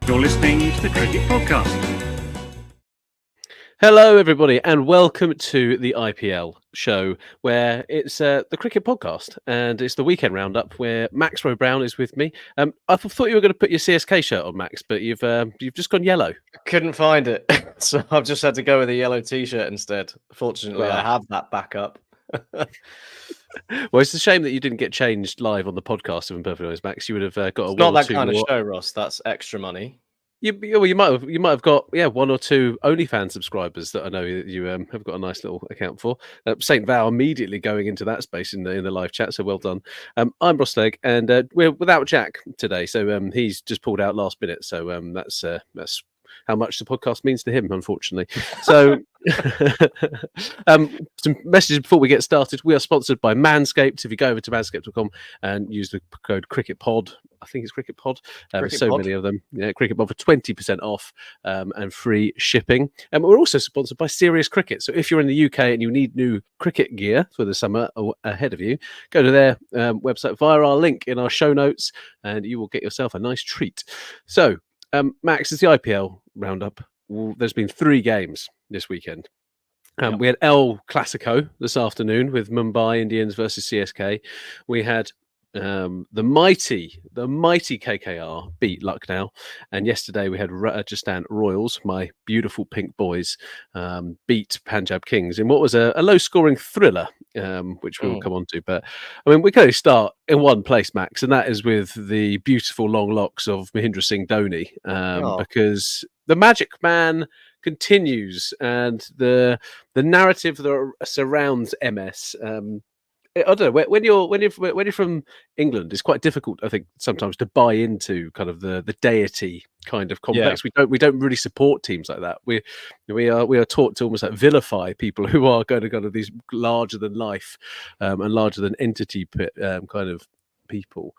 You're listening to the Cricket Podcast. Hello, everybody, and welcome to the IPL show, where it's the Cricket Podcast, and it's the Weekend Round-Up, where Max Rowe Brown is with me. I thought you were going to put your CSK shirt on, Max, but you've just gone yellow. I couldn't find it, so I've just had to go with a yellow T-shirt instead. Fortunately, I have that backup. Well, it's a shame that you didn't get changed live on the podcast, if I'm perfectly honest, Max. You would have got It's a not one or that two kind more... of show, Ross. That's extra money. You might have got one or two OnlyFans subscribers that I know you have got a nice little account for. Saint Val immediately going into that space in the live chat, so well done. I'm Ross Legg, and we're without Jack today, so he's just pulled out last minute. So that's how much the podcast means to him, unfortunately. So some messages before we get started. We are sponsored by Manscaped. If you go over to manscaped.com and use the code CricketPod, I think it's CricketPod. There's so many of them. Yeah, CricketPod for 20% off and free shipping. And we're also sponsored by Serious Cricket. So if you're in the UK and you need new cricket gear for the summer ahead of you, go to their website via our link in our show notes, and you will get yourself a nice treat. So, Max, it's the IPL roundup. There's been 3 games this weekend. We had El Clasico this afternoon with Mumbai Indians versus CSK. We had the mighty KKR beat Lucknow, and yesterday we had Rajasthan Royals, my beautiful pink boys, beat Punjab Kings in what was a low-scoring thriller, which we will come on to. But I mean, we can only start in one place, Max, and that is with the beautiful long locks of Mahendra Singh Dhoni, because the Magic Man continues, and the narrative that surrounds MS. I don't know. When you're from England, it's quite difficult, I think, sometimes to buy into kind of the deity kind of complex. Yeah. We don't really support teams like that. We are taught to almost like vilify people who are going to kind of these larger than life and larger than entity kind of people.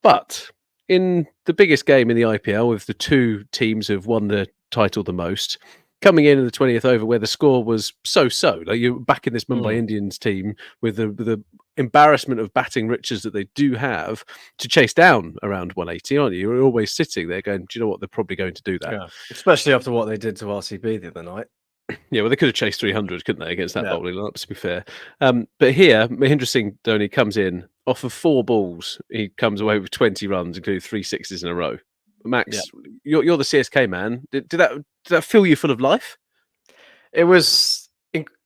But in the biggest game in the IPL, with the 2 teams who've won the title the most, coming in the 20th over where the score was so-so, like you're back in this Mumbai Indians team with the embarrassment of batting riches that they do have to chase down around 180, aren't you? You're always sitting there going, do you know what? They're probably going to do that. Yeah. Especially after what they did to RCB the other night. Yeah, well, they could have chased 300, couldn't they, against that bowling lineup, to be fair. But here, Mahendra Singh Dhoni comes in, off of 4 balls, he comes away with 20 runs, including 3 sixes in a row. Max, you're the CSK man. Did that fill you full of life? It was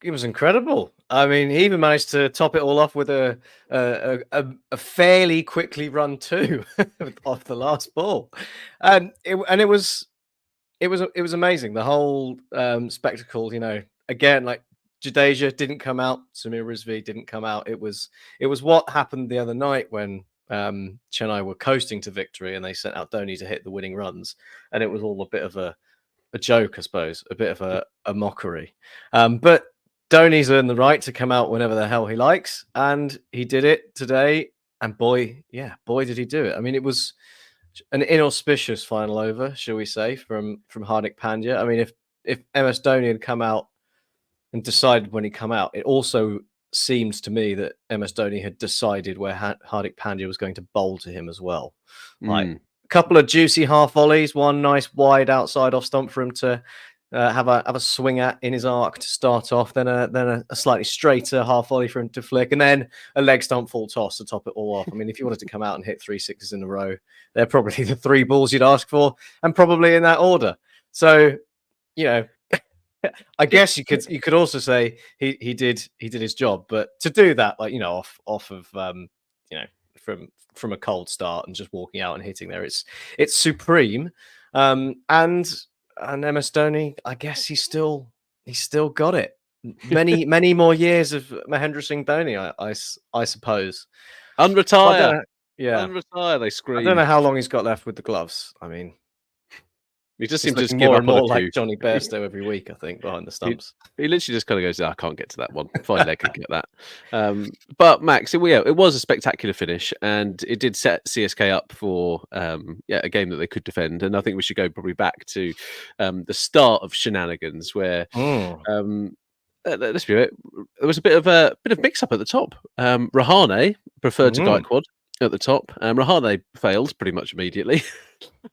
incredible. I mean, he even managed to top it all off with a fairly quickly run 2 off the last ball, and it was amazing. The whole spectacle. You know, again, like Jadeja didn't come out, Samir Rizvi didn't come out. It was what happened the other night when Chennai were coasting to victory and they sent out Dhoni to hit the winning runs, and it was all a bit of a joke, I suppose, a bit of a mockery. But Dhoni's earned the right to come out whenever the hell he likes, and he did it today. And boy, did he do it! I mean, it was an inauspicious final over, shall we say, from Hardik Pandya. I mean, if MS Dhoni had come out and decided when he come out, it also seems to me that MS Dhoni had decided where Hardik Pandya was going to bowl to him as well. Like a couple of juicy half volleys, one nice wide outside off stump for him to have a swing at in his arc to start off, then a slightly straighter half volley for him to flick, and then a leg stump full toss to top it all off. I mean, if you wanted to come out and hit 3 sixes in a row, they're probably the 3 balls you'd ask for, and probably in that order. So, you know, I guess you could also say he did his job, but to do that, like, you know, off of you know, from a cold start and just walking out and hitting there, it's supreme. And MS Dhoni, I guess he's still got it. Many more years of Mahendra Singh Dhoni, I suppose. Unretire, unretire. They scream. I don't know how long he's got left with the gloves. I mean, he just seems to give more up and more on a like few. Johnny Bairstow every week, I think, behind the stumps. He literally just kind of goes, I can't get to that one. Fine leg can get that. But Max, it was a spectacular finish, and it did set CSK up for a game that they could defend. And I think we should go probably back to the start of shenanigans, where let's be right, there was a bit of mix up at the top. Rahane preferred to Gaikwad. at the top. Rahane failed pretty much immediately.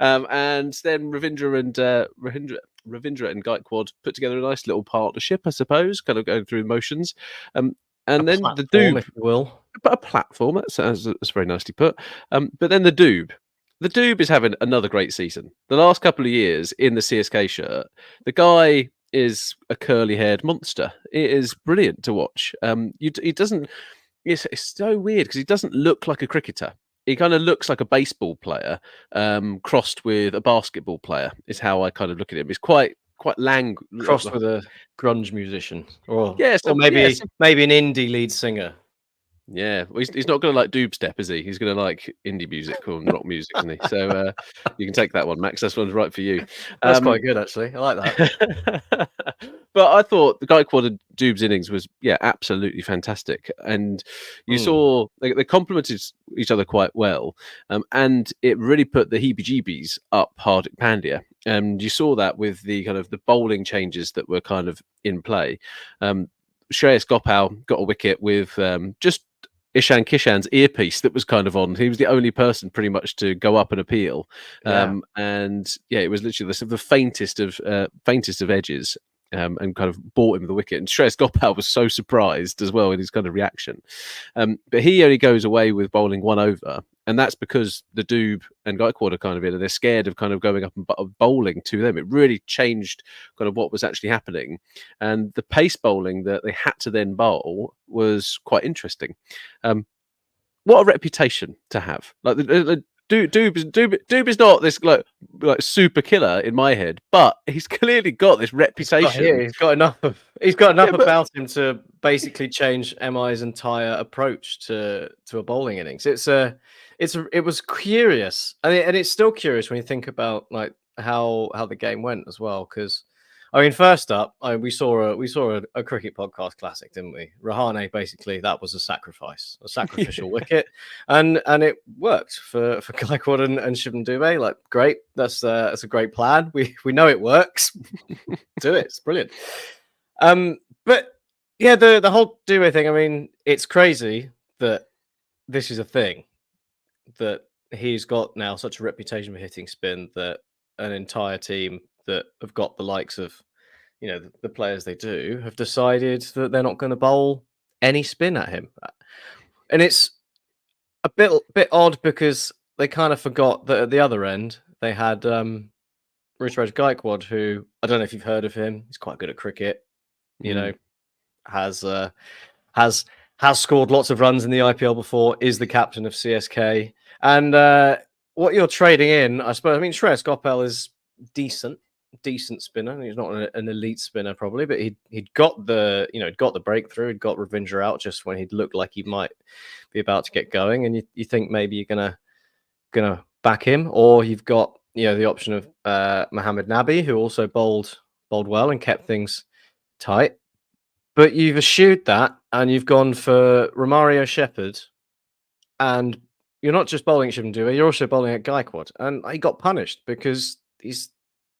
And then Ravindra and Gaikwad put together a nice little partnership, I suppose, kind of going through the motions. And then the Doob, if you will. but a platform, that's very nicely put. But then the Doob. The Doob is having another great season. The last couple of years in the CSK shirt, the guy is a curly-haired monster. It is brilliant to watch. He doesn't. It's so weird because he doesn't look like a cricketer. He kind of looks like a baseball player crossed with a basketball player. Is how I kind of look at him. He's quite crossed with a grunge musician, or or maybe an indie lead singer. Yeah, well, he's not going to like doob step, is he? He's going to like indie music or rock music, isn't he? So you can take that one, Max. That's one's right for you. That's quite good, actually. I like that. But I thought the Gaikwad and Doob's innings was absolutely fantastic, and you saw they complemented each other quite well, and it really put the heebie-jeebies up Hardik Pandya. And you saw that with the kind of the bowling changes that were kind of in play. Shreyas Gopal got a wicket with just Ishan Kishan's earpiece that was kind of on. He was the only person pretty much to go up and appeal. And it was literally the faintest of edges. And kind of bought him the wicket. And Shreyas Gopal was so surprised as well in his kind of reaction. But he only goes away with bowling 1 over. And that's because the Doob and Gaikwad are kind of in, and they're scared of kind of going up and bowling to them. It really changed kind of what was actually happening. And the pace bowling that they had to then bowl was quite interesting. What a reputation to have. Like Doob is not this like super killer in my head, but he's clearly got this reputation. He's got enough about him to basically change MI's entire approach to a bowling innings. It was curious, and it's still curious when you think about like how the game went as well. Because I mean, first up, we saw a cricket podcast classic, didn't we? Rahane, basically, that was a sacrificial wicket, and it worked for Gaikwad and Shivam Dube. Like, great, that's a great plan. We know it works. Do it, it's brilliant. But yeah, the whole Dube thing. I mean, it's crazy that this is a thing, that he's got now such a reputation for hitting spin that an entire team that have got the likes of, the players they do, have decided that they're not going to bowl any spin at him. And it's a bit odd because they kind of forgot that at the other end they had Ruturaj Gaikwad, who, I don't know if you've heard of him. He's quite good at cricket. Has scored lots of runs in the IPL before, is the captain of CSK. And what you're trading in, I suppose, I mean, Shreyas Gopal is decent spinner. He's not an elite spinner probably, but he'd got the breakthrough. He'd got Ravindra out just when he'd looked like he might be about to get going. And you think maybe you're gonna back him, or you've got the option of Mohammad Nabi, who also bowled well and kept things tight. But you've eschewed that, and you've gone for Romario Shepherd, and you're not just bowling at Shivam Dube, you're also bowling at Gaikwad, and he got punished because he's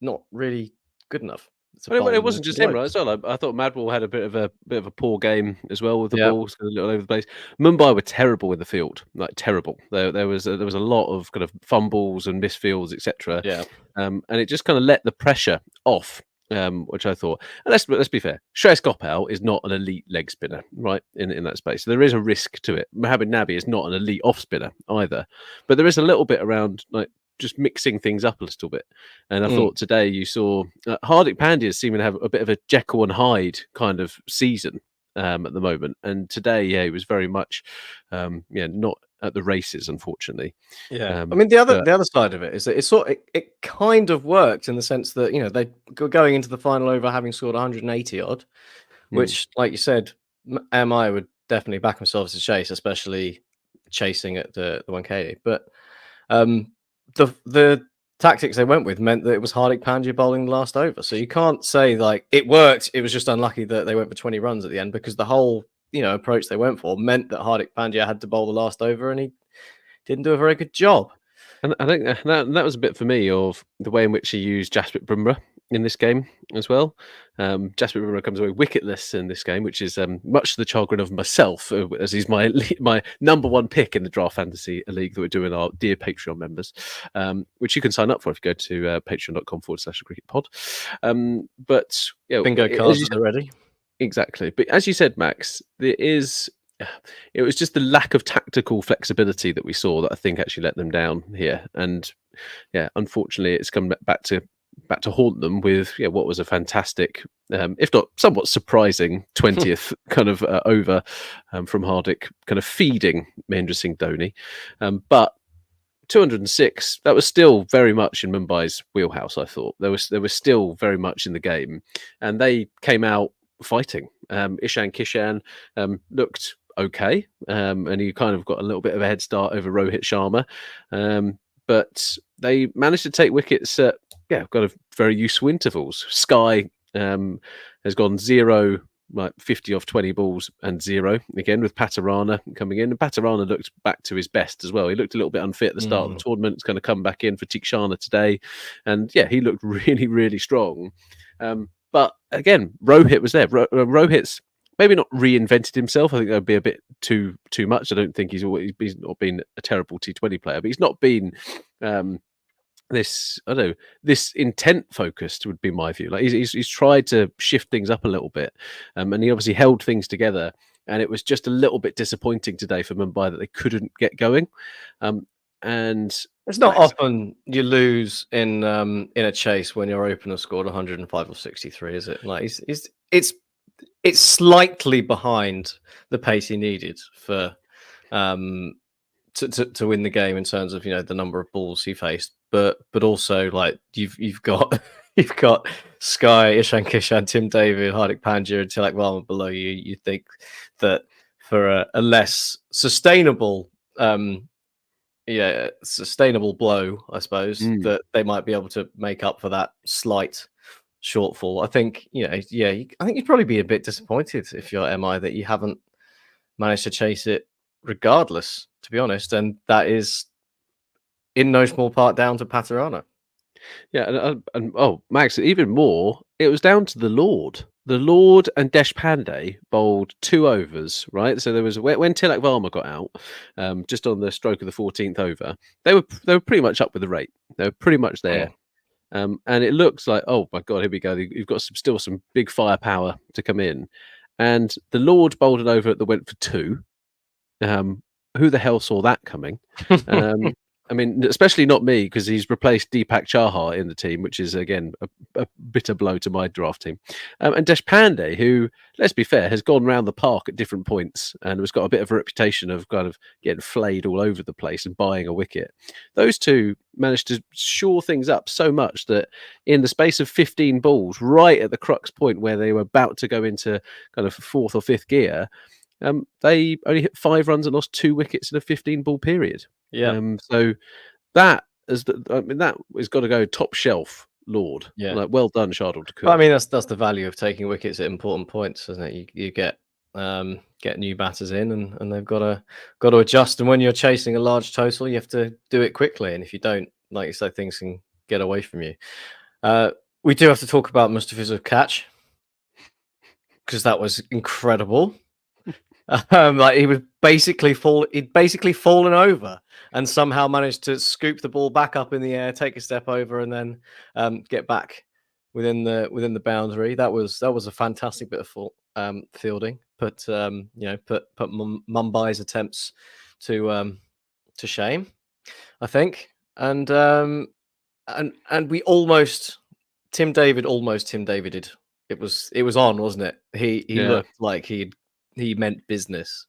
not really good enough. It wasn't just him, right? As well, I thought Madball had a bit of a poor game as well with the balls a little over the place. Mumbai were terrible in the field, like terrible. There was a lot of kind of fumbles and misfields, etc. Yeah, and it just kind of let the pressure off. Which I thought, and let's be fair, Shreyas Gopal is not an elite leg spinner, right? In that space, so there is a risk to it. Mohammad Nabi is not an elite off spinner either, but there is a little bit around like just mixing things up a little bit. And I thought today you saw Hardik Pandya seeming to have a bit of a Jekyll and Hyde kind of season at the moment, and today, he was very much, not at the races, unfortunately. I mean, the other side of it is that it kind of worked in the sense that they were going into the final over having scored 180 odd, which, like you said, MI would definitely back themselves to chase, especially chasing at the 1K. But the tactics they went with meant that it was Hardik Pandya bowling the last over, so you can't say like it worked. It was just unlucky that they went for 20 runs at the end, because the whole approach they went for meant that Hardik Pandya had to bowl the last over, and he didn't do a very good job. And I think that was a bit for me of the way in which he used Jasprit Bumrah in this game as well. Jasper Bumrah comes away wicketless in this game, which is much to the chagrin of myself, as he's my number one pick in the Draft Fantasy League that we're doing, our dear Patreon members, which you can sign up for if you go to patreon.com/cricketpod. But bingo cards are ready. Exactly. But as you said, Max, it was just the lack of tactical flexibility that we saw that I think actually let them down here. And unfortunately, it's come back to haunt them with what was a fantastic, if not somewhat surprising, 20th kind of over from Hardik, kind of feeding Mahendra Singh Dhoni. But 206, that was still very much in Mumbai's wheelhouse. I thought they were still very much in the game, and they came out fighting. Ishan Kishan looked okay, and he kind of got a little bit of a head start over Rohit Sharma, but they managed to take wickets at kind of very useful intervals. Sky has gone 0, like 50 off 20 balls and 0 again, with Patarana coming in. And Patarana looked back to his best as well. He looked a little bit unfit at the start of the tournament. It's going to come back in for Tikshana today, and he looked really, really strong. But again, Rohit was there. Rohit's maybe not reinvented himself. I think that would be a bit too much. I don't think he's not been a terrible T20 player, but he's not been this intent focused, would be my view. Like he's tried to shift things up a little bit, and he obviously held things together. And it was just a little bit disappointing today for Mumbai that they couldn't get going. And it's not often you lose in a chase when your opener scored 105 or 63, is it? Like it's slightly behind the pace he needed for to win the game in terms of the number of balls he faced, but also like you've got Sky, Ishan Kishan, Tim David, Hardik Pandya, and Tilak Varma below you. You think that for a less sustainable sustainable blow, I suppose, that they might be able to make up for that slight shortfall. I think I think you'd probably be a bit disappointed if you're MI that you haven't managed to chase it regardless, to be honest, and that is in no small part down to Patarana. And Max, even more, it was down to the Lord and Deshpande bowled 2 overs, right? So there was when Tilak Varma got out, just on the stroke of the 14th over, they were pretty much up with the rate. They were pretty much there. And it looks like, oh my God, here we go. You've got still some big firepower to come in. And the Lord bowled an over that went for 2. Who the hell saw that coming? I mean, especially not me, because he's replaced Deepak Chahar in the team, which is, again, a bitter blow to my draft team. And Deshpande, who, let's be fair, has gone round the park at different points and has got a bit of a reputation of kind of getting flayed all over the place and buying a wicket. Those two managed to shore things up so much that in the space of 15 balls, right at the crux point where they were about to go into kind of 4th or 5th gear, they only hit 5 runs and lost 2 wickets in a 15-ball period. So that has got to go top shelf, Lord. Like, well done, Shardul Thakur. I mean, that's the value of taking wickets at important points, isn't it? You get new batters in, and they've got to adjust. And when you're chasing a large total, you have to do it quickly. And if you don't, like you say, things can get away from you. We do have to talk about Mustafizur's catch, because that was incredible. Like he'd basically fallen over and somehow managed to scoop the ball back up in the air, take a step over, and then get back within the boundary. That was a fantastic bit of fielding. Put Mumbai's attempts to shame, I think. And we almost Tim Davided. It was on, wasn't it? He looked like he meant business,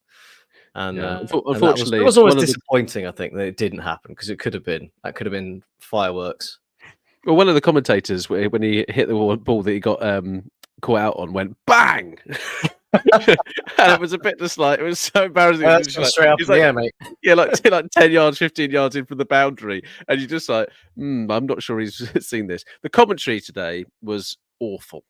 and unfortunately, it was always disappointing. I think that it didn't happen, because it could have been fireworks. Well, one of the commentators, when he hit the ball that he got caught out on, went bang, and it was a bit just like, it was so embarrassing. It was straight up in the air, mate. Yeah, like 10 yards, 15 yards in from the boundary, and you're just like, I'm not sure he's seen this. The commentary today was awful.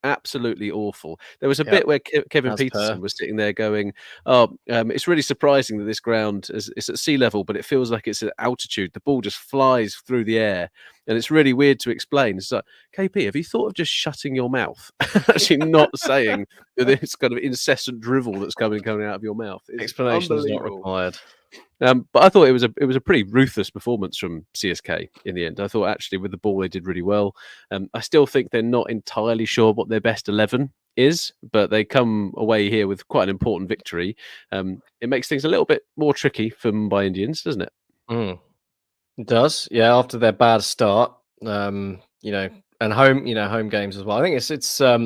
absolutely awful. There was a bit where Kevin Peterson was sitting there going, it's really surprising that this ground is at sea level, but it feels like it's at altitude. The ball just flies through the air, and it's really weird to explain. It's like, KP, have you thought of just shutting your mouth? Actually not saying this kind of incessant drivel that's coming out of your mouth. Explanation is not required. But I thought it was a pretty ruthless performance from CSK in the end. I thought actually with the ball they did really well. I still think they're not entirely sure what their best 11 is, but they come away here with quite an important victory. It makes things a little bit more tricky for Mumbai Indians, doesn't it? It does, yeah. After their bad start, and home games as well. I think it's a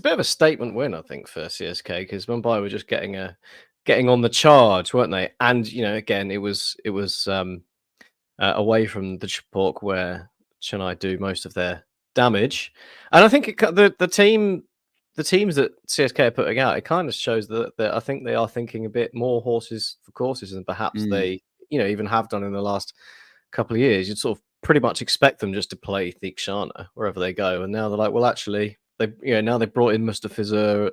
bit of a statement win, I think, for CSK, because Mumbai were just getting on the charge, weren't they? And again, it was away from the Chipawk where Chennai do most of their damage, and I think the teams that CSK are putting out, it kind of shows that I think they are thinking a bit more horses for courses than perhaps they even have done in the last couple of years. You'd sort of pretty much expect them just to play Theekshana wherever they go, and now they're like, well, actually, now they've brought in Mustafiza.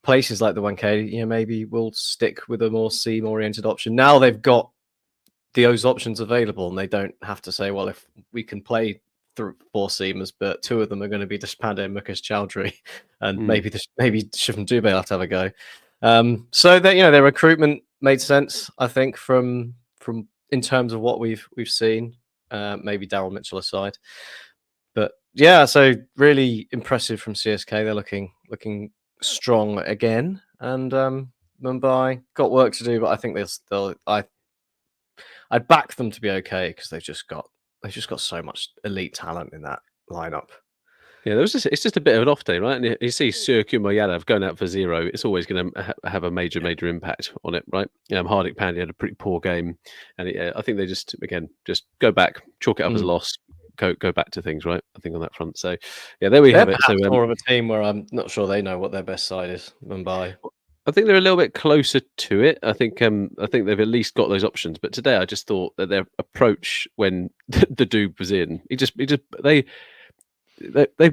Places like the 1K, maybe we'll stick with a more seam-oriented option. Now they've got those options available, and they don't have to say, well, if we can play through 4 seamers, but 2 of them are going to be Deshpande and Mukesh Chowdhury, and maybe Shivam Dubey will have to have a go. So that their recruitment made sense, I think, from in terms of what we've seen. Maybe Daryl Mitchell aside, but yeah, so really impressive from CSK. They're looking strong again, and Mumbai got work to do, but I think I'd back them to be okay, because they've just got so much elite talent in that lineup. Yeah, it's just a bit of an off day, right? And you see Surya Kumar Yadav going out for 0. It's always going to have a major impact on it, right? Hardik Pandya had a pretty poor game, and I think they just go back, chalk it up as a loss. Go back to things, right? I think on that front. So, yeah, there we have it. So more of a team where I'm not sure they know what their best side is. Mumbai. I think they're a little bit closer to it. I think they've at least got those options. But today, I just thought that their approach when the Doob was in,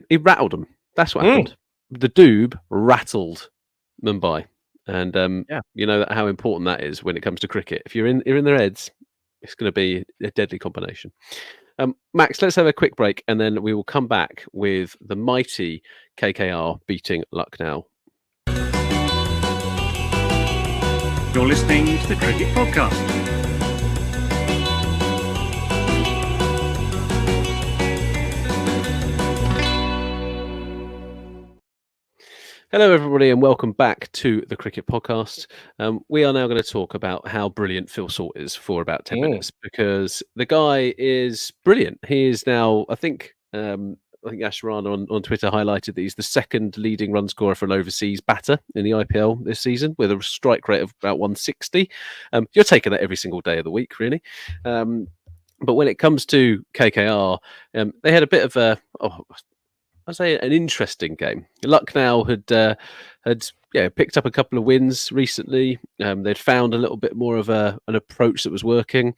he rattled them. That's what happened. The Doob rattled Mumbai, and you know how important that is when it comes to cricket. If you're in their heads, it's going to be a deadly combination. Max, let's have a quick break, and then we will come back with the mighty KKR beating Lucknow. You're listening to the Cricket Podcast. Hello, everybody, and welcome back to the Cricket Podcast. We are now going to talk about how brilliant Phil Salt is for about 10 minutes, because the guy is brilliant. He is now, I think Ash Rana on Twitter highlighted that he's the second leading run scorer for an overseas batter in the IPL this season, with a strike rate of about 160. You're taking that every single day of the week, really. But when it comes to KKR, they had a bit of I'd say an interesting game. Lucknow had picked up a couple of wins recently. They'd found a little bit more of an approach that was working.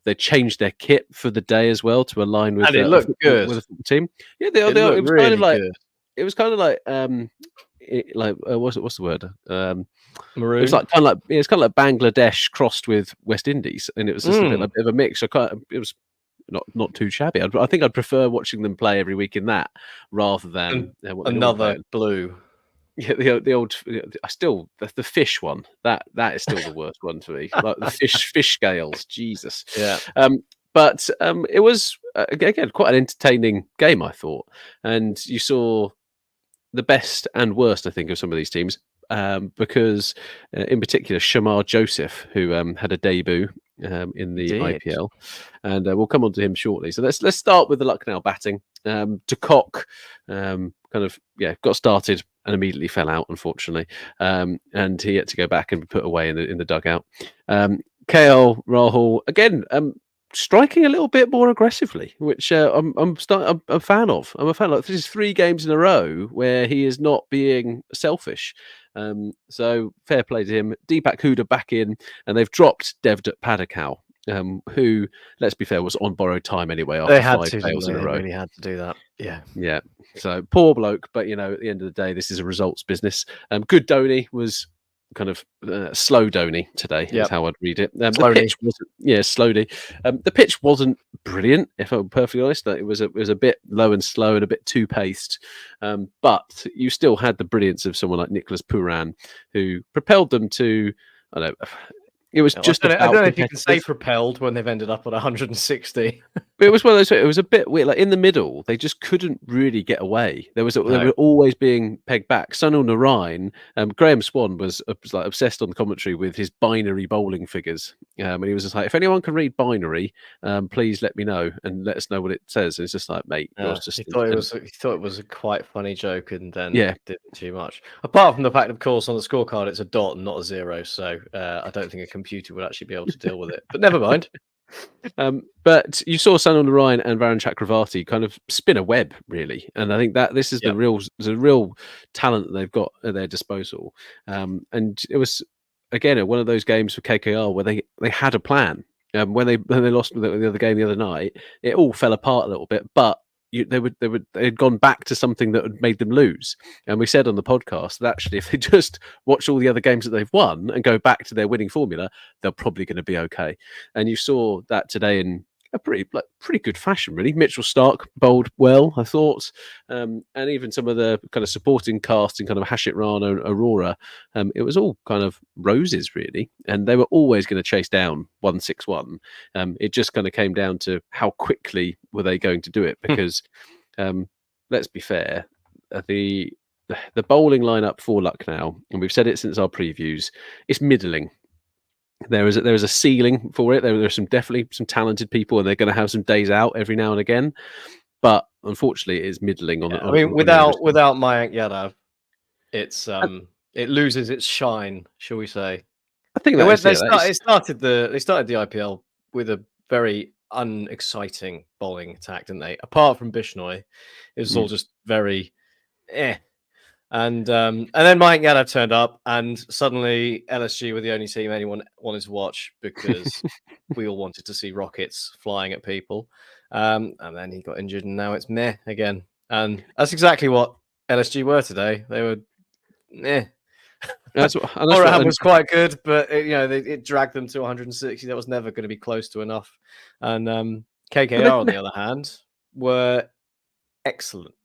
They changed their kit for the day as well to align with. And it looked good with the team. Yeah, it was really kind of like good. It was kind of like what's the word? Maroon. It was like kind of like Bangladesh crossed with West Indies, and it was just a bit of a mix. It was not too shabby. I think I'd prefer watching them play every week in that rather than another blue. Yeah, the old. The fish one. That is still the worst one for me. Like the fish scales. Jesus. Yeah. But it was again quite an entertaining game, I thought, and you saw the best and worst, I think, of some of these teams. Because in particular, Shamar Joseph, who had a debut in the IPL, and we'll come on to him shortly. So let's start with the Lucknow batting. De Kock got started and immediately fell out, unfortunately, and he had to go back and be put away in the dugout. KL Rahul again. Striking a little bit more aggressively, which I'm a fan of. I'm a fan of. This is 3 games in a row where he is not being selfish. So fair play to him. Deepak Huda back in, and they've dropped Devdutt Padikal. who, let's be fair, was on borrowed time anyway after They had 5 to, fails in a they row. really had to do that. Yeah. Yeah. So poor bloke, but at the end of the day, this is a results business. Good Dhoni was kind of slow Dhoni today, is how I'd read it. The pitch wasn't, slowly. The pitch wasn't brilliant, if I'm perfectly honest. It was a bit low and slow and a bit too paced. But you still had the brilliance of someone like Nicholas Pooran, who propelled them to, I don't know. It was just I don't know if you can say propelled when they've ended up at 160. But it was one of those. It was a bit weird. Like in the middle, they just couldn't really get away. They were always being pegged back. Sunil Narine, Graham Swan was like obsessed on the commentary with his binary bowling figures, and he was just like, "If anyone can read binary, please let me know and let us know what it says." And it's just like, mate, he thought it was a quite funny joke, and then did too much. Apart from the fact, of course, on the scorecard it's a dot and not a zero, so I don't think a computer would actually be able to deal with it. But never mind. But you saw Sunil Narine and Varun Chakravarti kind of spin a web, really, and I think that this is the real talent that they've got at their disposal. And it was again one of those games for KKR where they had a plan. When they lost the other game the other night, it all fell apart a little bit, but they had gone back to something that had made them lose. And we said on the podcast that actually, if they just watch all the other games that they've won and go back to their winning formula, they're probably going to be okay. And you saw that today in a pretty good fashion, really. Mitchell Stark bowled well, I thought, and even some of the kind of supporting cast in kind of Hashit Rana, Aurora, it was all kind of roses, really, and they were always going to chase down 161. It just kind of came down to how quickly were they going to do it, because let's be fair, the bowling lineup for Lucknow, and we've said it since our previews, it's middling. There is a ceiling for it. There are definitely some talented people, and they're going to have some days out every now and again. But unfortunately, it is middling. Without Mayank Yadav, it's it loses its shine, shall we say? I think they started the IPL with a very unexciting bowling attack, didn't they? Apart from Bishnoi, it was all just very And then Mayank Yadav turned up, and suddenly LSG were the only team anyone wanted to watch, because we all wanted to see rockets flying at people. And then he got injured, and now it's meh again. And that's exactly what LSG were today. They were meh. Oraham was quite good, but it dragged them to 160. That was never going to be close to enough. And KKR, on the other hand, were excellent.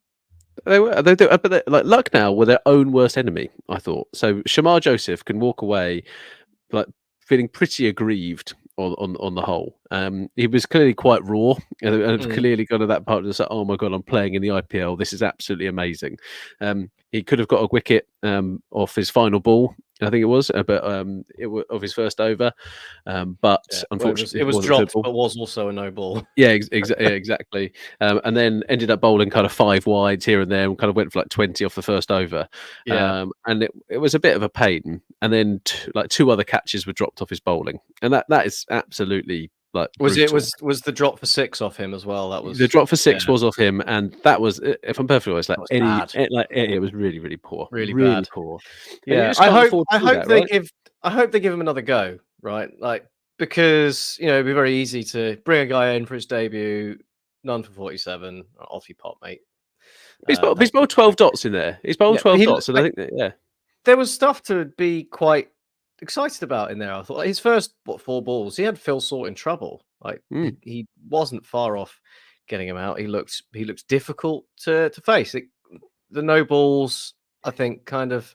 But Lucknow were their own worst enemy, I thought. So Shamar Joseph can walk away like feeling pretty aggrieved on the whole. He was clearly quite raw, and clearly got to that part of oh my god, I'm playing in the IPL. This is absolutely amazing. He could have got a wicket off his final ball, I think it was, of his first over. But unfortunately, it was dropped, but was also a no ball. Yeah, exactly. And then ended up bowling kind of 5 wides here and there, and kind of went for like 20 off the first over. And it was a bit of a pain. And then 2 other catches were dropped off his bowling, and that is absolutely. Was the drop for 6 off him as well? That was the drop for 6 was off him, and that was, if I'm perfectly honest, it was really, really poor, really bad. Poor. Yeah, I hope they give him another go, right? Because it'd be very easy to bring a guy in for his debut, none for 47, off you pop, mate. He's bowled 12 dots in there. He's bowled 12 dots, and I think there was stuff to be quite excited about in there. I thought his first 4 balls, he had Phil Sort in trouble. He wasn't far off getting him out. He looked difficult to face. The no balls, I think, kind of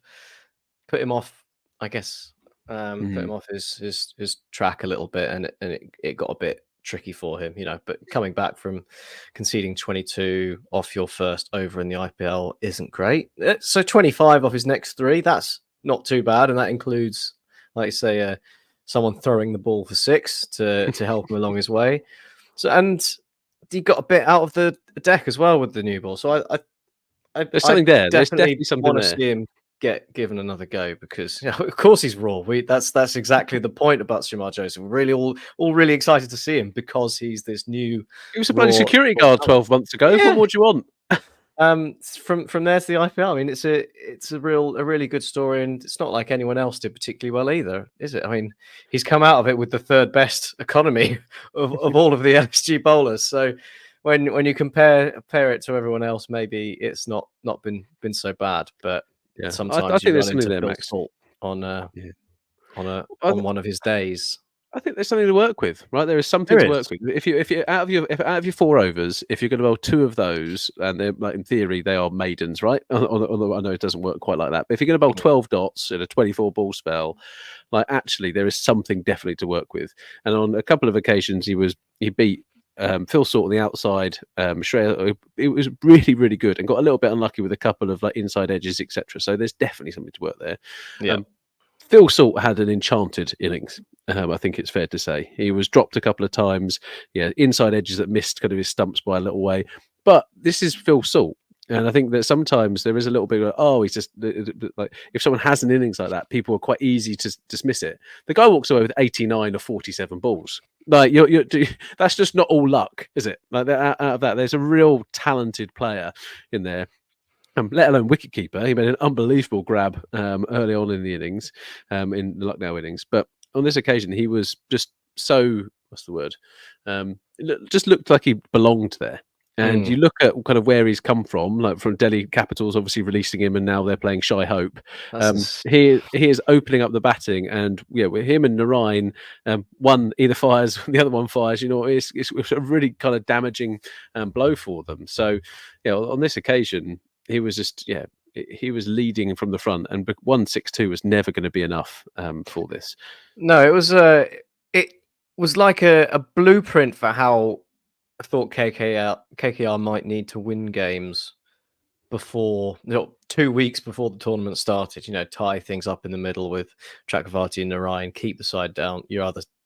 put him off. I guess put him off his track a little bit, and it got a bit tricky for him, But coming back from conceding 22 off your first over in the IPL isn't great. So 25 off his next 3, that's not too bad, and that includes, like you say, someone throwing the ball for 6 to help him along his way. So, and he got a bit out of the deck as well with the new ball. So there's something there. There's definitely something want to see him get given another go, because of course he's raw. That's exactly the point about Shamar Joseph. We're really all really excited to see him, because he's this new. He was a bloody security guard 12 months ago. Yeah. What more do you want? From there to the IPL, I mean, it's a really good story, and it's not like anyone else did particularly well either, is it? I mean, he's come out of it with the third best economy of all of the LSG bowlers. So when you compare it to everyone else, maybe it's not been so bad, but sometimes I think you there's run into something there, Phil Max. Salt on one of his days. I think there's something to work with, right? There is something to work with. If you out of your 4 overs, if you're going to bowl 2 of those, and they're like, in theory they are maidens, right? Although I know it doesn't work quite like that. But if you're going to bowl 12 dots in a 24 ball spell, like actually there is something definitely to work with. And on a couple of occasions, he beat Phil Salt on the outside. Shreya, it was really, really good, and got a little bit unlucky with a couple of like inside edges, etc. So there's definitely something to work there. Yeah. Phil Salt had an enchanted innings. I think it's fair to say he was dropped a couple of times. Yeah, inside edges that missed kind of his stumps by a little way. But this is Phil Salt, and I think that sometimes there is a little bit of, oh, he's just like, if someone has an innings like that, people are quite easy to dismiss it. The guy walks away with 89 or 47 balls. Like that's just not all luck, is it? Like out of that, there's a real talented player in there. Let alone wicketkeeper. He made an unbelievable grab early on in the innings, in the Lucknow innings. But on this occasion, he was just so, what's the word? Just looked like he belonged there. And you look at kind of where he's come from, like from Delhi Capitals, obviously releasing him, and now they're playing Shy Hope. He is opening up the batting, and with him and Narayan, one either fires, the other one fires. It's a really kind of damaging blow for them. So, on this occasion, he was just he was leading from the front, and 162 was never going to be enough for this. No, it was like a blueprint for how I thought KKR might need to win games before 2 weeks before the tournament started. Tie things up in the middle with Chakravarti and Narayan, keep the side down,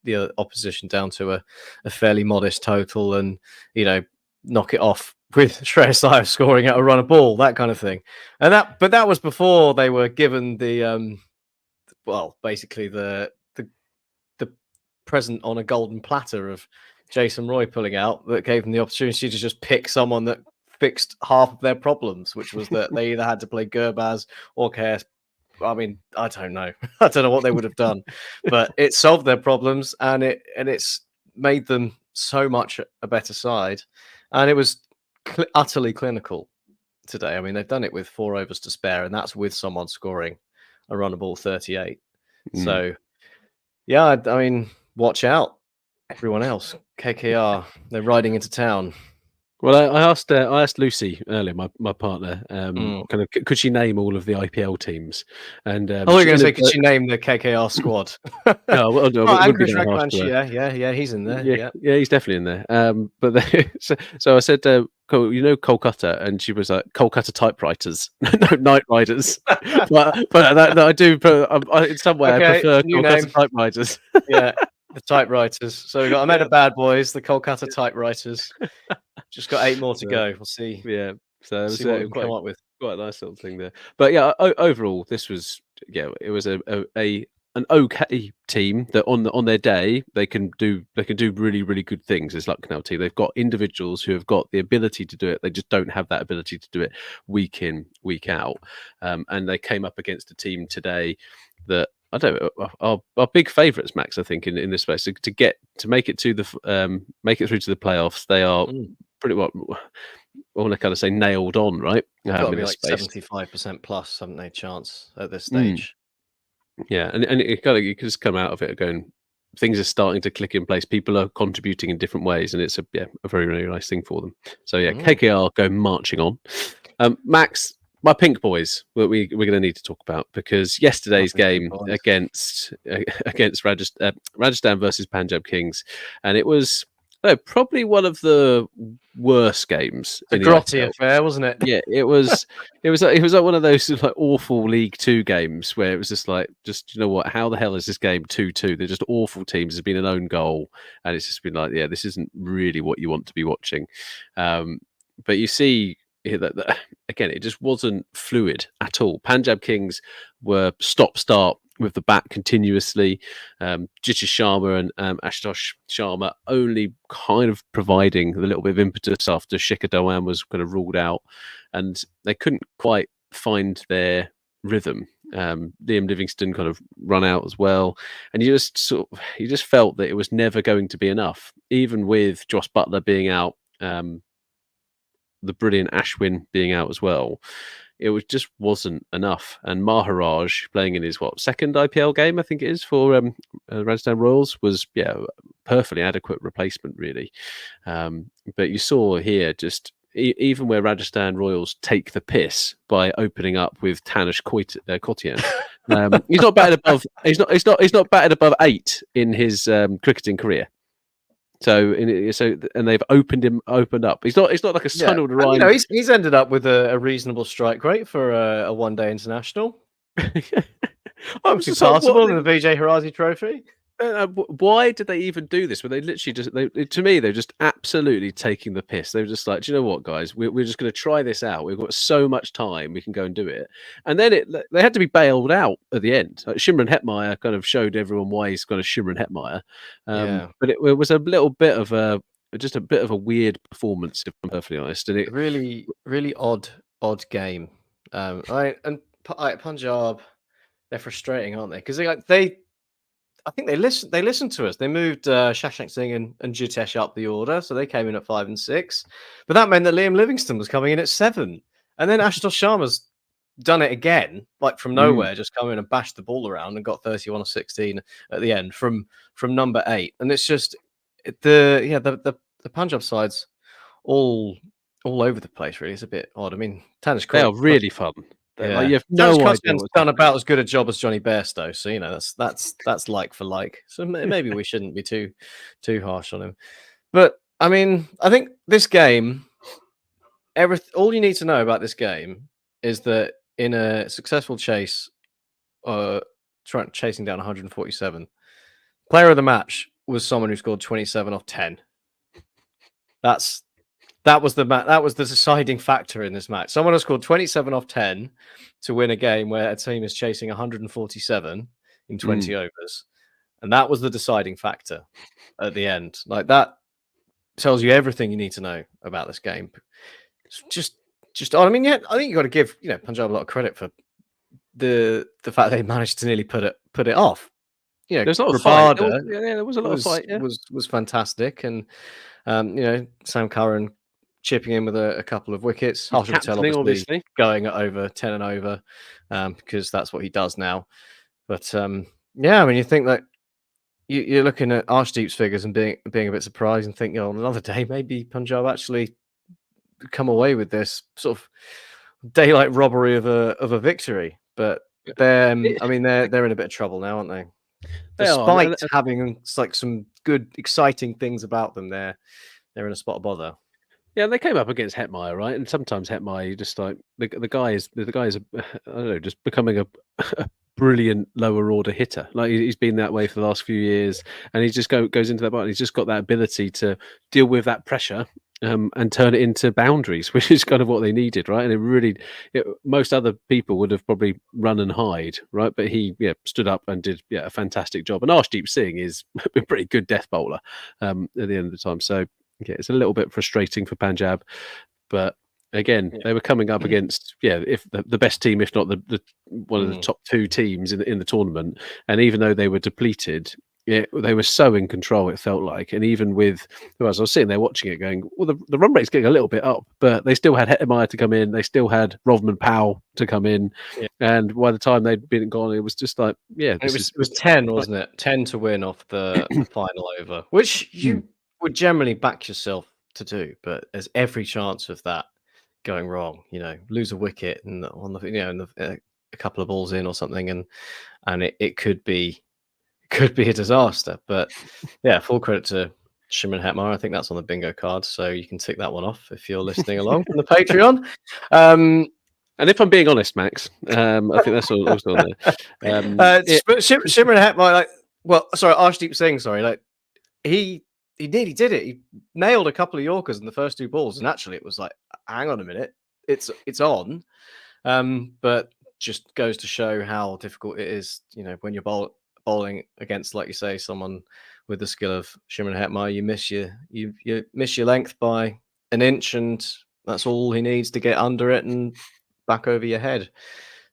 the opposition down to a fairly modest total, and knock it off with Shreyas Iyer scoring out a run of ball, that kind of thing. But that was before they were given the basically the present on a golden platter of Jason Roy pulling out that gave them the opportunity to just pick someone that fixed half of their problems, which was that they either had to play Gurbaz or KS. I mean, I don't know. I don't know what they would have done, but it solved their problems, and it's made them so much a better side. And it was utterly clinical today. I mean, they've done it with 4 overs to spare, and that's with someone scoring a run of ball 38. So, I mean, watch out, everyone else. KKR, they're riding into town. Well, I asked Lucy earlier, my partner, kind of could she name all of the IPL teams? And I was going to say, could she name the KKR squad? No, Ankush Raghuvanshi, he's in there. Yeah, he's definitely in there. But so I said, Kolkata, and she was like, Kolkata typewriters, no, Night Riders. but that I do, in some way, I prefer Kolkata typewriters. Yeah. The typewriters. So we've got Ahmedabad Bad Boys, the Kolkata typewriters. Just got 8 more to go. We'll see. Yeah. So it was what we come up with. Quite a nice little thing there. But overall, this was it was an okay team that on their day they can do really, really good things. This Lucknow team, they've got individuals who have got the ability to do it. They just don't have that ability to do it week in, week out. And they came up against a team today that, I don't know, are big favourites, Max. I think in this space to make it through to the playoffs, they are pretty well. I want to kind of say nailed on, right? Got to be like 75% plus, haven't they? Chance at this stage. Yeah, and it kind of, you can just come out of it going, things are starting to click in place. People are contributing in different ways, and it's a very, very nice thing for them. So KKR go marching on. Max, my pink boys, we're going to need to talk about, because yesterday's game against Rajasthan versus Punjab Kings, and it was probably one of the worst games. A grotty affair, wasn't it? Yeah, it was. It was like one of those like awful League Two games where it was just you know what? How the hell is this game 2-2? They're just awful teams. There's been an own goal, and it's just been like, this isn't really what you want to be watching. But you see. That again, it just wasn't fluid at all. Punjab Kings were stop-start with the bat continuously. Jitish Sharma and Ashutosh Sharma only kind of providing a little bit of impetus after Shikhar Dhawan was kind of ruled out, and they couldn't quite find their rhythm. Liam Livingstone kind of run out as well, and you just felt that it was never going to be enough, even with Josh Butler being out, the brilliant Ashwin being out as well. It just wasn't enough. And Maharaj playing in his second IPL game, I think it is, for Rajasthan Royals, was perfectly adequate replacement, really. But you saw here just even where Rajasthan Royals take the piss by opening up with Tanish Kotian. He's not batted above. He's not batted above 8 in his cricketing career. So and they've opened up. He's not like a son of the Rhine. He's ended up with a reasonable strike rate for a one-day international. Obviously passable in the Vijay Harazi Trophy. Why did they even do this? When they literally to me, they're just absolutely taking the piss. They were just like, do you know what, guys? We're just going to try this out. We've got so much time, we can go and do it. And then they had to be bailed out at the end. Like Shimron Hetmeyer kind of showed everyone why he's kind of Shimron Hetmeyer. But it was a little bit of a weird performance, if I'm perfectly honest. And it really, really odd game. Punjab, they're frustrating, aren't they? Because I think they listened to us. They moved Shashank Singh and Jitesh up the order, so they came in at 5 and 6. But that meant that Liam Livingstone was coming in at 7, and then Ashutosh Sharma's done it again, like from nowhere, just come in and bashed the ball around and got 31 or 16 at the end from number 8. And it's just the Punjab side's all over the place. Really, it's a bit odd. I mean, Tanish they are really fun. Yeah, you have no idea. Done about as good a job as Johnny Bairstow, so that's like for like. So maybe we shouldn't be too harsh on him. But I mean, I think this game, all you need to know about this game is that in a successful chase, chasing down 147, player of the match was someone who scored 27 off 10. That was the deciding factor in this match. Someone has scored 27 off 10 to win a game where a team is chasing 147 in 20 overs. And that was the deciding factor at the end. Like, that tells you everything you need to know about this game. Just I mean, yeah, I think you got to give Punjab a lot of credit for the fact they managed to nearly put it off. There's a lot of fight. There was a lot of fight. Yeah. Was fantastic, and Sam Curran chipping in with a couple of wickets. Harshal Patel obviously going at over 10 and over because that's what he does now. But I mean, you think that you're looking at Arshdeep's figures and being a bit surprised and thinking, on another day maybe Punjab actually come away with this sort of daylight robbery of a victory. But they're in a bit of trouble now, aren't they? Despite having like some good, exciting things about them, they're in a spot of bother. Yeah, they came up against Hetmeyer, right? And sometimes Hetmeyer, just like the guy is I don't know, just becoming a brilliant lower order hitter. Like he's been that way for the last few years, and he just goes into that button. He's just got that ability to deal with that pressure and turn it into boundaries, which is kind of what they needed, right? And most other people would have probably run and hide, right? But he stood up and did a fantastic job. And Arshdeep Singh is a pretty good death bowler at the end of the time. So it's a little bit frustrating for Punjab, but again, they were coming up against if the best team, if not the one of the top 2 teams in the tournament. And even though they were depleted, they were so in control, it felt like. And even with, as I was sitting there watching it, going, well, the run rate's getting a little bit up, but they still had Hetmeyer to come in. They still had Rovman Powell to come in. Yeah. And by the time they'd been gone, it was just like, it was 10, wasn't it? 10 to win off the final over, which you would generally back yourself to do, but there's every chance of that going wrong. Lose a wicket and a couple of balls in or something, and it could be a disaster. But full credit to Shimron Hetmeyer. I think that's on the bingo card, so you can tick that one off if you're listening along from the Patreon. And if I'm being honest, Max, I think that's also on there. Shimron Hetmeyer, Arshdeep Singh, he nearly did it. He nailed a couple of Yorkers in the first 2 balls, and actually it was like, hang on a minute, it's on. But just goes to show how difficult it is, when you're bowling against, like you say, someone with the skill of Shimron Hetmyer. You miss your length by an inch, and that's all he needs to get under it and back over your head.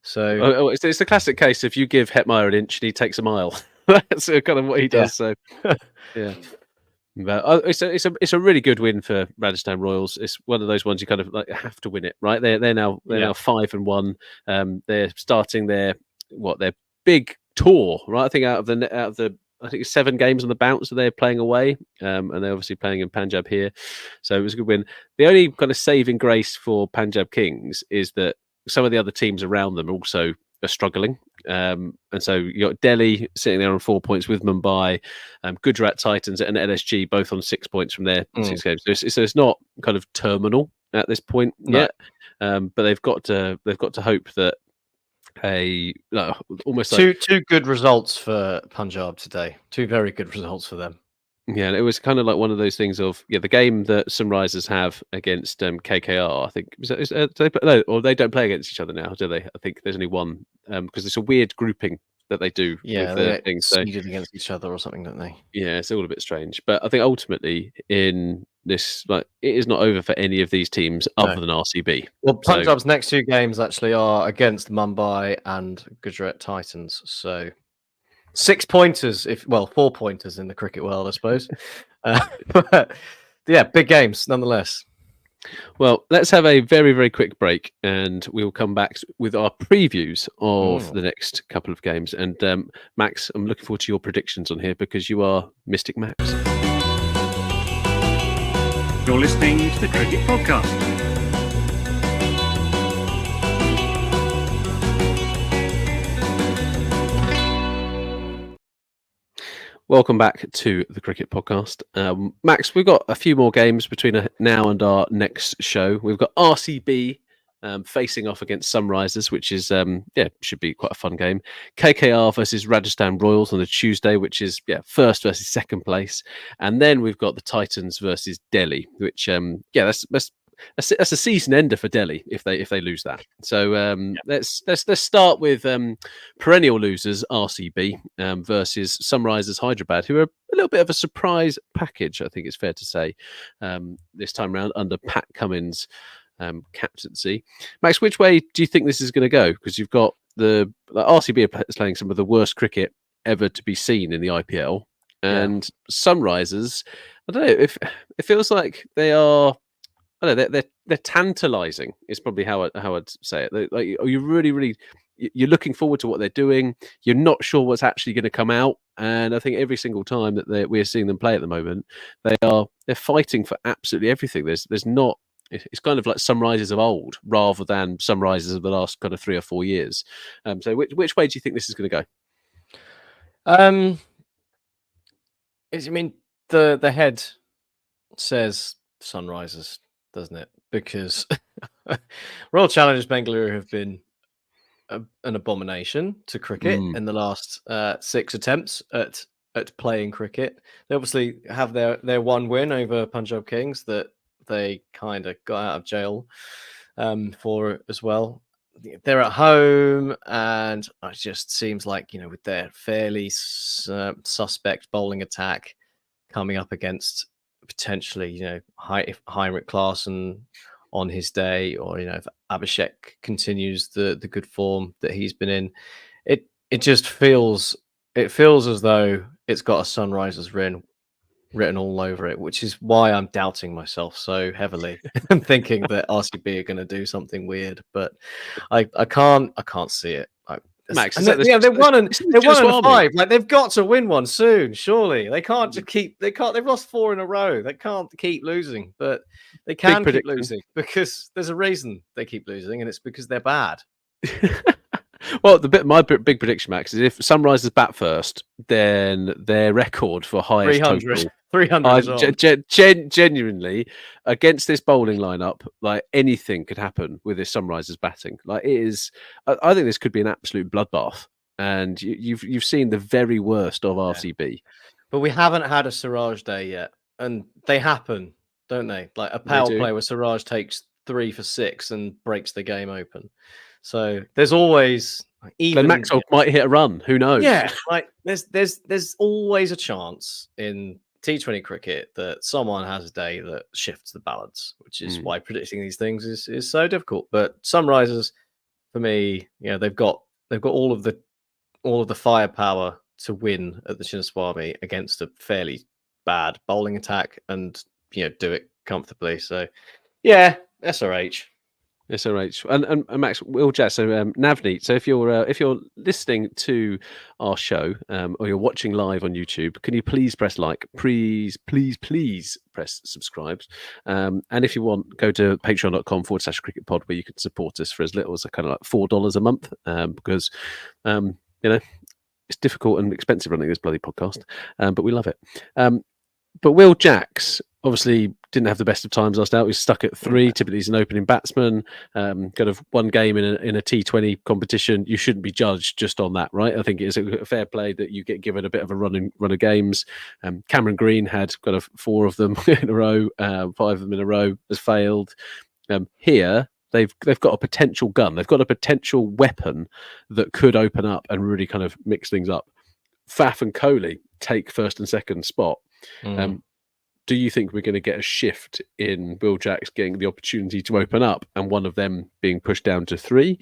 So it's a classic case. If you give Hetmyer an inch, he takes a mile. That's kind of what he does. So yeah. But it's a really good win for Rajasthan Royals. It's one of those ones you kind of like have to win it, right? They're now 5-1. They're starting their big tour, right? I think out of the I think it's 7 games on the bounce that they're playing away, and they're obviously playing in Punjab here. So it was a good win. The only kind of saving grace for Punjab Kings is that some of the other teams around them also are struggling. And so you got Delhi sitting there on 4 points with Mumbai, Gujarat Titans and LSG both on 6 points from their 6 games. So it's not kind of terminal at this point yet, but they've got to hope that almost two good results for Punjab today. 2 very good results for them. Yeah, it was kind of like one of those things of the game that Sunrisers have against KKR. I think they don't play against each other now, do they? I think there's only one because it's a weird grouping that they do. Yeah, with they the things seeded against each other or something, don't they? Yeah, it's all a bit strange. But I think ultimately in this, it is not over for any of these teams other than RCB. Well, Punjab's next 2 games actually are against Mumbai and Gujarat Titans. So 6 pointers, 4 pointers in the cricket world, I suppose. But yeah, big games nonetheless. Well, let's have a very, very quick break, and we will come back with our previews of the next couple of games. And Max, I'm looking forward to your predictions on here because you are Mystic Max. You're listening to the Cricket Podcast. Welcome back to the Cricket Podcast. Max, we've got a few more games between now and our next show. We've got RCB facing off against Sunrisers, which is, should be quite a fun game. KKR versus Rajasthan Royals on the Tuesday, which is, first versus second place. And then we've got the Titans versus Delhi, which, that's a season ender for Delhi if they lose that. So let's start with perennial losers RCB versus Sunrisers Hyderabad, who are a little bit of a surprise package, I think it's fair to say, this time round under Pat Cummins' captaincy. Max, which way do you think this is going to go? Because you've got the RCB is playing some of the worst cricket ever to be seen in the IPL, and Sunrisers, I don't know, if it feels like they are. I don't know, they're tantalizing is probably how I'd say it. You're looking forward to what they're doing. You're not sure what's actually going to come out, and I think every single time that we're seeing them play at the moment, they're fighting for absolutely everything. There's not. It's kind of like Sunrisers of old rather than Sunrisers of the last kind of 3 or 4 years. So which way do you think this is going to go? The head says Sunrisers, doesn't it? Because Royal Challengers Bengaluru have been an abomination to cricket in the last 6 attempts at playing cricket. They obviously have their one win over Punjab Kings that they kind of got out of jail for as well. They're at home, and it just seems like, with their fairly suspect bowling attack coming up against potentially, Heinrich Klaasen on his day, or if Abhishek continues the good form that he's been in, it just feels as though it's got a Sunrisers written all over it, which is why I'm doubting myself so heavily and thinking that RCB are going to do something weird, but I can't see it. Max, they won and 5. Like, they've got to win one soon. Surely they can't just keep. They can't. They've lost 4 in a row. They can't keep losing, but they can keep losing because there's a reason they keep losing, and it's because they're bad. Well, my big prediction, Max, is if Sunrisers bat first, then their record for highest 300 genuinely against this bowling lineup, like anything could happen with this Sunrisers batting. Like, it is, I think this could be an absolute bloodbath, and you've seen the very worst of RCB. But we haven't had a Siraj day yet, and they happen, don't they? Like a power play where Siraj takes 3 for 6 and breaks the game open. So there's always Glenn Maxwell might hit a run. Who knows? Yeah, like there's always a chance in T20 cricket that someone has a day that shifts the balance, which is why predicting these things is so difficult. But Sunrisers, for me, they've got all of the firepower to win at the Chinnaswamy against a fairly bad bowling attack and do it comfortably. So yeah, SRH. SRH and Max Will Jazz. So Navneet. So if you're listening to our show or you're watching live on YouTube, can you please press like? Please press subscribe. And if you want, go to patreon.com/cricketpod where you can support us for as little as kind of like $4 a month because it's difficult and expensive running this bloody podcast, but we love it. But Will Jacks obviously didn't have the best of times last out. He was stuck at 3. Typically, he's an opening batsman. Kind of one game in a T20 competition. You shouldn't be judged just on that, right? I think it is a fair play that you get given a bit of a run of games. Cameron Green had kind of 4 of them in a row. 5 of them in a row has failed. Here, they've got a potential gun. They've got a potential weapon that could open up and really kind of mix things up. Faf and Kohli take first and second spot. Do you think we're going to get a shift in Will Jacks getting the opportunity to open up and one of them being pushed down to 3?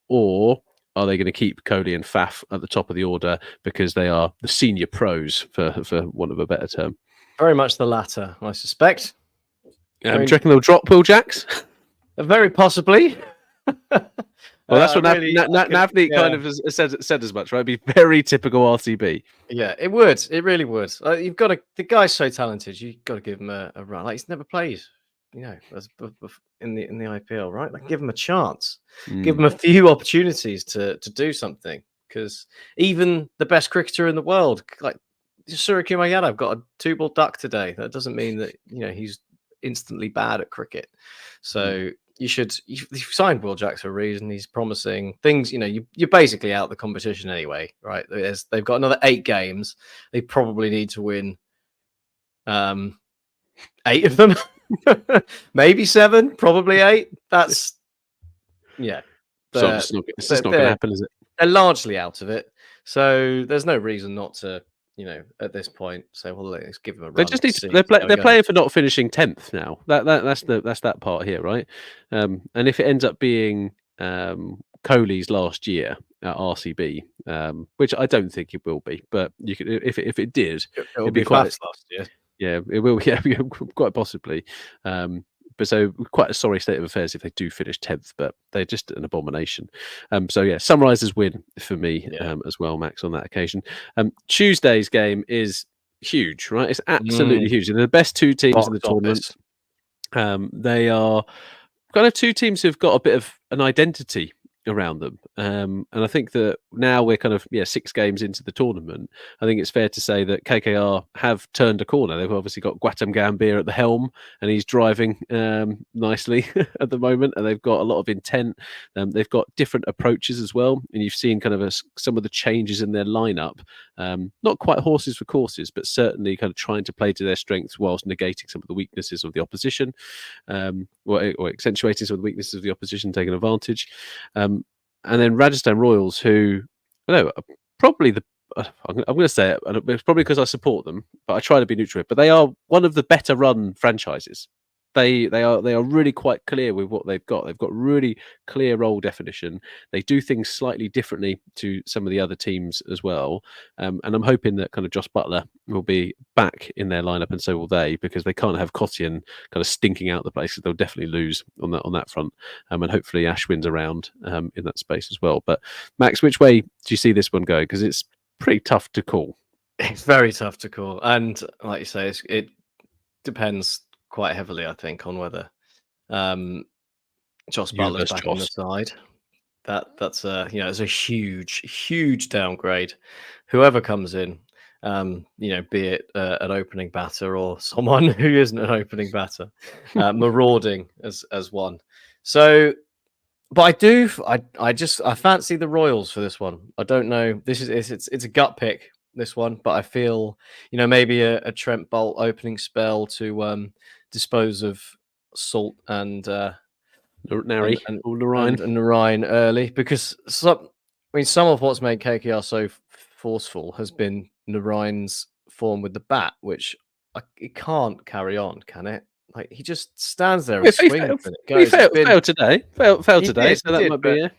Or are they going to keep Kohli and Faf at the top of the order because they are the senior pros, for want of a better term? Very much the latter, I suspect. Do you reckon they'll drop Will Jacks? Very possibly. Well, that's what Navneet kind of has said as much, right? It'd be very typical RCB. Yeah, it would. It really would. You've got to. The guy's so talented. You've got to give him a run. Like he's never played, in the IPL, right? Like give him a chance. Give him a few opportunities to do something. Because even the best cricketer in the world, like Suryakumar Yadav, got a 2-ball duck today. That doesn't mean that he's instantly bad at cricket. So. You've signed Will Jacks for a reason. He's promising things. You're basically out of the competition anyway, right? They've got another 8 games. They probably need to win 8 of them, maybe 7, probably 8. That's So it's not going to happen, is it? They're largely out of it, so there's no reason not to. At this point, say, well, let's give them a run. They just need to. They're playing for not finishing 10th now. That's that part here, right? And if it ends up being Kohli's last year at RCB, which I don't think it will be, but you could if it did, it'll be quite last year. Yeah, it will. Yeah, quite possibly. But so quite a sorry state of affairs if they do finish 10th, but they're just an abomination. So yeah, Sunrisers win for me as well, Max, on that occasion. Tuesday's game is huge, right? It's absolutely huge. They're the best 2 teams in the tournament. They are kind of 2 teams who've got a bit of an identity around them. And I think that now we're kind of 6 games into the tournament. I think it's fair to say that KKR have turned a corner. They've obviously got Gautam Gambhir at the helm, and he's driving nicely at the moment. And they've got a lot of intent. They've got different approaches as well. And you've seen kind of some of the changes in their lineup. Not quite horses for courses, but certainly kind of trying to play to their strengths whilst negating some of the weaknesses of the opposition, or accentuating some of the weaknesses of the opposition, taking advantage. And then Rajasthan Royals, who are probably I'm going to say it, and it's probably because I support them, but I try to be neutral. But they are one of the better run franchises. They are really quite clear with what they've got. They've got really clear role definition. They do things slightly differently to some of the other teams as well. And I'm hoping that kind of Josh Buttler will be back in their lineup, and so will they, because they can't have Kottian kind of stinking out the place. They'll definitely lose on that front. And hopefully Ashwin's around in that space as well. But Max, which way do you see this one going? Because it's pretty tough to call. It's very tough to call, and like you say, it depends quite heavily, I think, on whether Josh Buttler's back on the side. That's it's a huge downgrade. Whoever comes in, be it an opening batter or someone who isn't an opening batter, marauding as one. So, but I fancy the Royals for this one. I don't know. It's a gut pick, this one, but I feel maybe a Trent Bolt opening spell to dispose of Salt and Nari and or Narine. and Narine early, because some of what's made KKR so forceful has been Narine's form with the bat, which it can't carry on, can it? Like, he just stands there and swings and it goes. Failed today. Failed He today. did, So that might be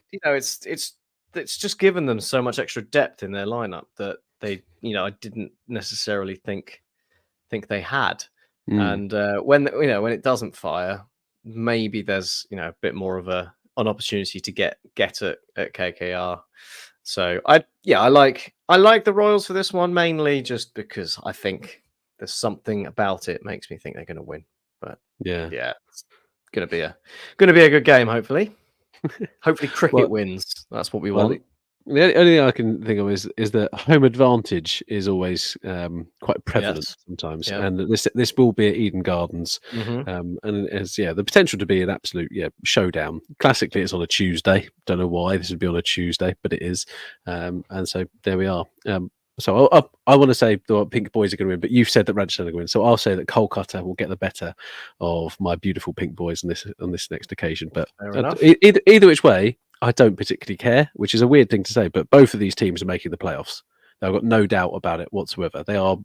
it's just given them so much extra depth in their lineup that they, I didn't necessarily think they had. And when it doesn't fire, maybe there's a bit more of an opportunity to get at KKR. So I like the Royals for this one, mainly just because I think there's something about it makes me think they're going to win. But yeah, it's going to be a good game. Hopefully cricket wins. That's what we want. The only thing I can think of is that home advantage is always quite prevalent sometimes, and this will be at Eden Gardens, and it has the potential to be an absolute showdown. Classically, it's on a Tuesday. Don't know why this would be on a Tuesday, but it is, and so there we are. So I want to say the Pink Boys are going to win, but you've said that Rajasthan are going to win, so I'll say that Kolkata will get the better of my beautiful Pink Boys on this next occasion. But either which way, I don't particularly care, which is a weird thing to say, but both of these teams are making the playoffs. I've got no doubt about it whatsoever. They are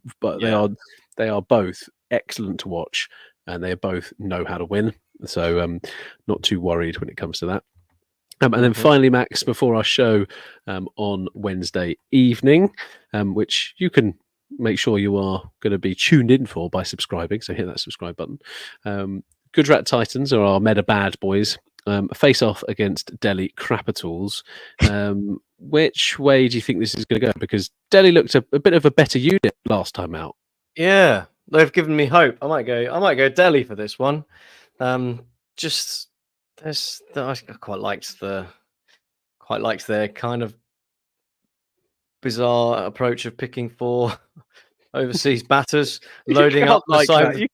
both excellent to watch, and they both know how to win. So not too worried when it comes to that. And then finally, Max, before our show on Wednesday evening, which you can make sure you are going to be tuned in for by subscribing, so hit that subscribe button. Gujarat Titans are our meta bad boys. Face off against Delhi Capitals. Which way do you think this is going to go? Because Delhi looked a bit of a better unit last time out. Yeah, they've given me hope. I might go Delhi for this one. I quite liked their kind of bizarre approach of picking 4 overseas batters, loading up the side.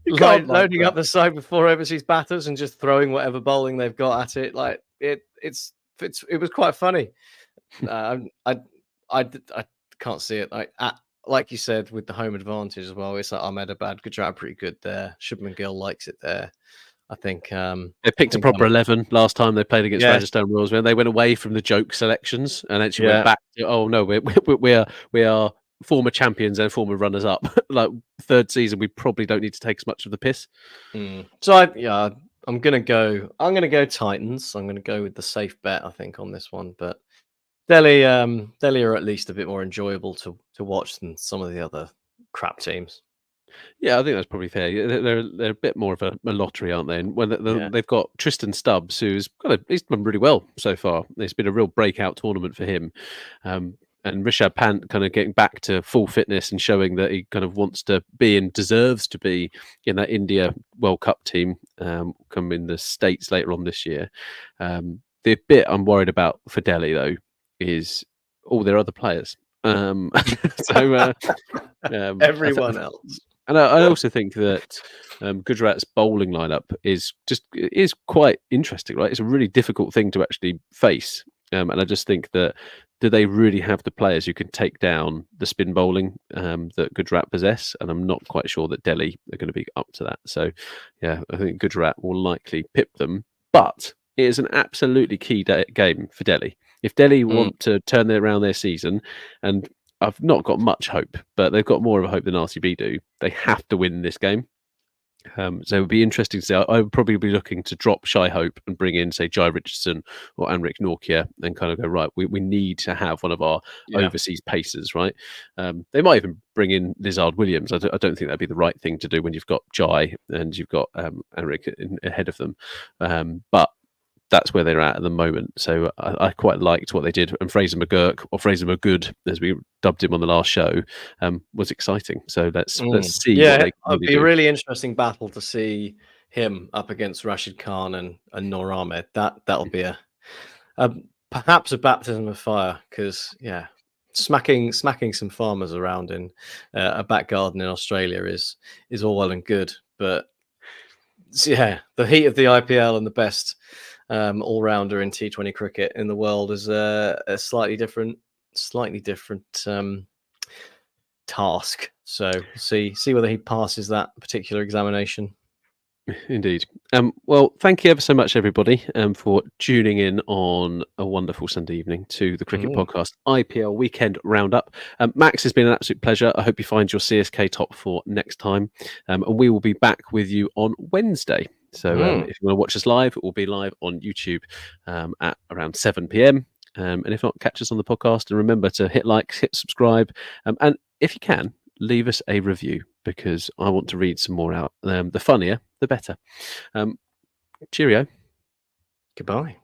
Loading up the side with 4 overseas batters and just throwing whatever bowling they've got at it. Like it was quite funny. I can't see it. Like you said, with the home advantage as well. It's like Ahmedabad, Gujarat pretty good there. Shubman Gill likes it there. I think they picked a proper 11 last time they played against Rajasthan Royals. When they went away from the joke selections and actually went back to, oh no, we are former champions and former runners up. Like third season, we probably don't need to take as much of the piss. So I'm gonna go Titans. I'm gonna go with the safe bet, I think, on this one. But Delhi are at least a bit more enjoyable to watch than some of the other crap teams. Yeah, I think that's probably fair. They're a bit more of a lottery, aren't they? And when they've got Tristan Stubbs, he's done really well so far. It's been a real breakout tournament for him. And Rishabh Pant kind of getting back to full fitness and showing that he kind of wants to be and deserves to be in that India World Cup team come in the States later on this year. The bit I'm worried about for Delhi, though, is all their other players. Everyone else. And I also think that Gujarat's bowling lineup is quite interesting, right? It's a really difficult thing to actually face. And I just think that, do they really have the players who can take down the spin bowling that Gujarat possess? And I'm not quite sure that Delhi are going to be up to that. So, yeah, I think Gujarat will likely pip them. But it is an absolutely key game for Delhi. If Delhi want to turn around their season, and I've not got much hope, but they've got more of a hope than RCB do, they have to win this game. So it would be interesting to see. I would probably be looking to drop Shai Hope and bring in, say, Jai Richardson or Anrik Nortje and kind of go, right, we need to have one of our overseas pacers, right? They might even bring in Lizard Williams. I don't think that'd be the right thing to do when you've got Jai and you've got Anrik ahead of them. But that's where they're at the moment. So I quite liked what they did. And Fraser McGurk, or Fraser McGood, as we dubbed him on the last show, was exciting. So let's see. Yeah, it'd be a really interesting battle to see him up against Rashid Khan and Noor Ahmed. That'll be perhaps a baptism of fire, because smacking some farmers around in a back garden in Australia is all well and good, but the heat of the IPL and the best all-rounder in T20 cricket in the world is a slightly different task. So see whether he passes that particular examination. Indeed. Well, thank you ever so much, everybody, for tuning in on a wonderful Sunday evening to the Cricket Podcast IPL Weekend Round-Up. Max, it's been an absolute pleasure. I hope you find your CSK top for next time. And we will be back with you on Wednesday. So if you want to watch us live, it will be live on YouTube at around 7 p.m. And if not, catch us on the podcast. And remember to hit like, hit subscribe. And if you can, leave us a review, because I want to read some more out. The funnier, the better. Cheerio. Goodbye.